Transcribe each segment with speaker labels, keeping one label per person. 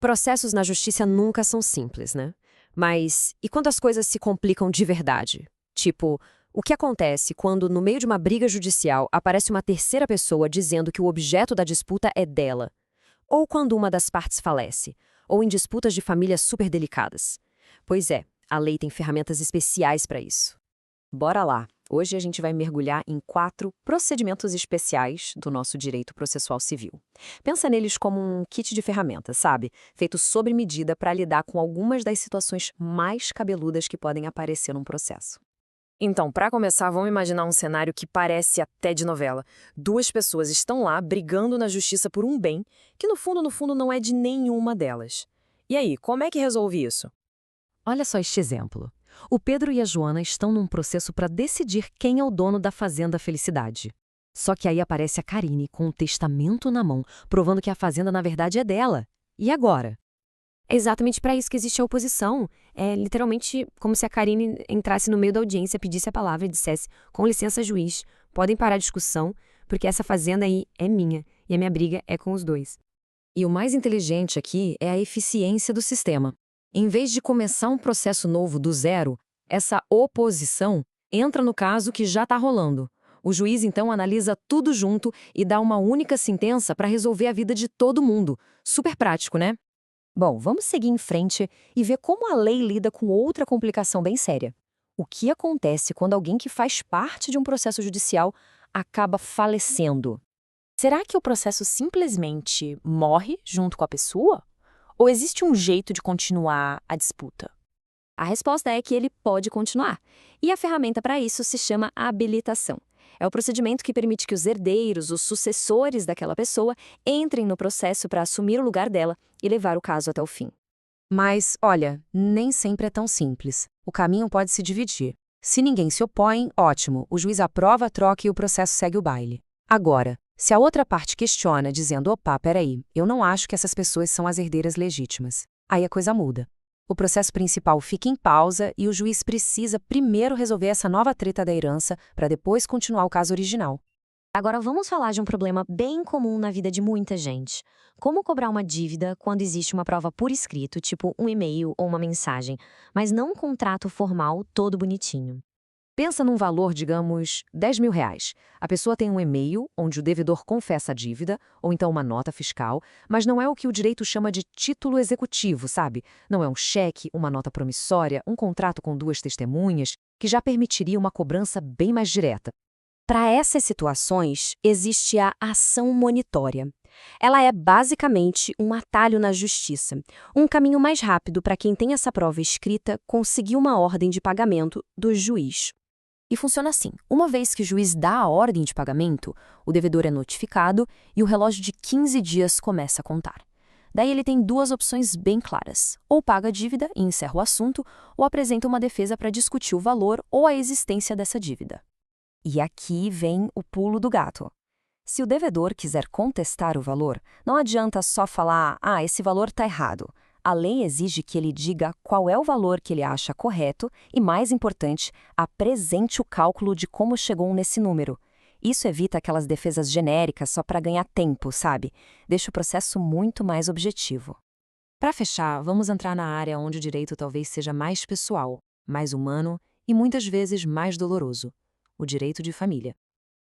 Speaker 1: Processos na justiça nunca são simples, né? Mas e quando as coisas se complicam de verdade? Tipo, o que acontece quando, no meio de uma briga judicial, aparece uma terceira pessoa dizendo que o objeto da disputa é dela? Ou quando uma das partes falece? Ou em disputas de famílias super delicadas? Pois é, a lei tem ferramentas especiais para isso. Bora lá! Hoje a gente vai mergulhar em 4 procedimentos especiais do nosso direito processual civil. Pensa neles como um kit de ferramentas, sabe? Feito sob medida para lidar com algumas das situações mais cabeludas que podem aparecer num processo. Então, para começar, vamos imaginar um cenário que parece até de novela. Duas pessoas estão lá brigando na justiça por um bem que, no fundo, não é de nenhuma delas. E aí, como é que resolve isso? Olha só este exemplo. O Pedro e a Joana estão num processo para decidir quem é o dono da Fazenda Felicidade. Só que aí aparece a Karine com um testamento na mão, provando que a fazenda na verdade é dela. E agora?
Speaker 2: É exatamente para isso que existe a oposição. É literalmente como se a Karine entrasse no meio da audiência, pedisse a palavra e dissesse: com licença, juiz, podem parar a discussão, porque essa fazenda aí é minha e a minha briga é com os dois.
Speaker 1: E o mais inteligente aqui é a eficiência do sistema. Em vez de começar um processo novo do zero, essa oposição entra no caso que já está rolando. O juiz então analisa tudo junto e dá uma única sentença para resolver a vida de todo mundo. Super prático, né? Bom, vamos seguir em frente e ver como a lei lida com outra complicação bem séria. O que acontece quando alguém que faz parte de um processo judicial acaba falecendo?
Speaker 2: Será que o processo simplesmente morre junto com a pessoa? Ou existe um jeito de continuar a disputa?
Speaker 3: A resposta é que ele pode continuar. E a ferramenta para isso se chama habilitação. É o procedimento que permite que os herdeiros, os sucessores daquela pessoa, entrem no processo para assumir o lugar dela e levar o caso até o fim.
Speaker 1: Mas, olha, nem sempre é tão simples. O caminho pode se dividir. Se ninguém se opõe, ótimo, o juiz aprova a troca e o processo segue o baile. Agora, se a outra parte questiona, dizendo, opa, peraí, eu não acho que essas pessoas são as herdeiras legítimas, aí a coisa muda. O processo principal fica em pausa e o juiz precisa primeiro resolver essa nova treta da herança para depois continuar o caso original.
Speaker 3: Agora vamos falar de um problema bem comum na vida de muita gente. Como cobrar uma dívida quando existe uma prova por escrito, tipo um e-mail ou uma mensagem, mas não um contrato formal todo bonitinho?
Speaker 1: Pensa num valor, digamos, R$ 10.000. A pessoa tem um e-mail onde o devedor confessa a dívida, ou então uma nota fiscal, mas não é o que o direito chama de título executivo, sabe? Não é um cheque, uma nota promissória, um contrato com 2 testemunhas, que já permitiria uma cobrança bem mais direta.
Speaker 3: Para essas situações, existe a ação monitória. Ela é basicamente um atalho na justiça, um caminho mais rápido para quem tem essa prova escrita conseguir uma ordem de pagamento do juiz.
Speaker 2: E funciona assim: uma vez que o juiz dá a ordem de pagamento, o devedor é notificado e o relógio de 15 dias começa a contar. Daí ele tem 2 opções bem claras: ou paga a dívida e encerra o assunto, ou apresenta uma defesa para discutir o valor ou a existência dessa dívida.
Speaker 1: E aqui vem o pulo do gato. Se o devedor quiser contestar o valor, não adianta só falar, esse valor está errado. A lei exige que ele diga qual é o valor que ele acha correto e, mais importante, apresente o cálculo de como chegou nesse número. Isso evita aquelas defesas genéricas só para ganhar tempo, sabe? Deixa o processo muito mais objetivo. Para fechar, vamos entrar na área onde o direito talvez seja mais pessoal, mais humano e muitas vezes mais doloroso: o direito de família.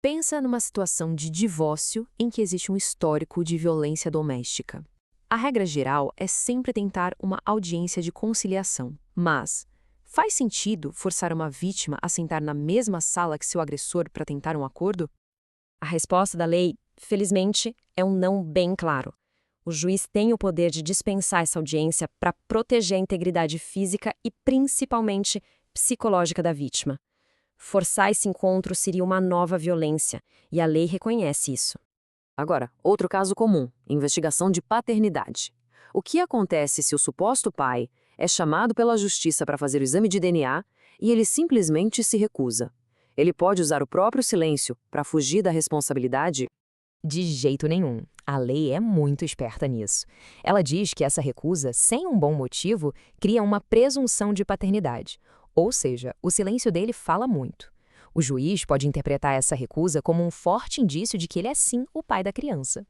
Speaker 1: Pensa numa situação de divórcio em que existe um histórico de violência doméstica. A regra geral é sempre tentar uma audiência de conciliação, mas faz sentido forçar uma vítima a sentar na mesma sala que seu agressor para tentar um acordo? A resposta da lei, felizmente, é um não bem claro. O juiz tem o poder de dispensar essa audiência para proteger a integridade física e, principalmente, psicológica da vítima. Forçar esse encontro seria uma nova violência, e a lei reconhece isso. Agora, outro caso comum: investigação de paternidade. O que acontece se o suposto pai é chamado pela justiça para fazer o exame de DNA e ele simplesmente se recusa? Ele pode usar o próprio silêncio para fugir da responsabilidade? De jeito nenhum. A lei é muito esperta nisso. Ela diz que essa recusa, sem um bom motivo, cria uma presunção de paternidade. Ou seja, o silêncio dele fala muito. O juiz pode interpretar essa recusa como um forte indício de que ele é sim o pai da criança.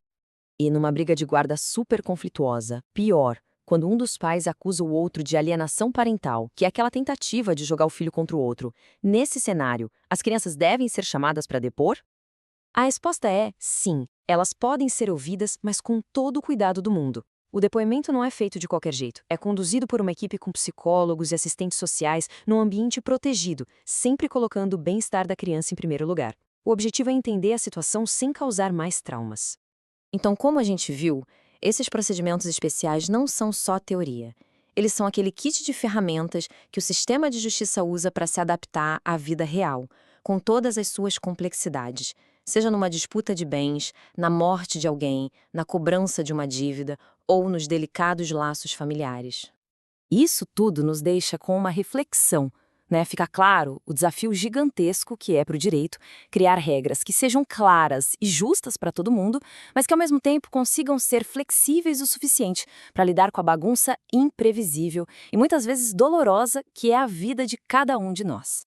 Speaker 3: E numa briga de guarda super conflituosa, pior, quando um dos pais acusa o outro de alienação parental, que é aquela tentativa de jogar o filho contra o outro. Nesse cenário, as crianças devem ser chamadas para depor? A resposta é sim. Elas podem ser ouvidas, mas com todo o cuidado do mundo. O depoimento não é feito de qualquer jeito. É conduzido por uma equipe com psicólogos e assistentes sociais num ambiente protegido, sempre colocando o bem-estar da criança em primeiro lugar. O objetivo é entender a situação sem causar mais traumas.
Speaker 2: Então, como a gente viu, esses procedimentos especiais não são só teoria. Eles são aquele kit de ferramentas que o sistema de justiça usa para se adaptar à vida real, com todas as suas complexidades, seja numa disputa de bens, na morte de alguém, na cobrança de uma dívida ou nos delicados laços familiares.
Speaker 3: Isso tudo nos deixa com uma reflexão, né? Fica claro o desafio gigantesco que é para o direito criar regras que sejam claras e justas para todo mundo, mas que ao mesmo tempo consigam ser flexíveis o suficiente para lidar com a bagunça imprevisível e muitas vezes dolorosa que é a vida de cada um de nós.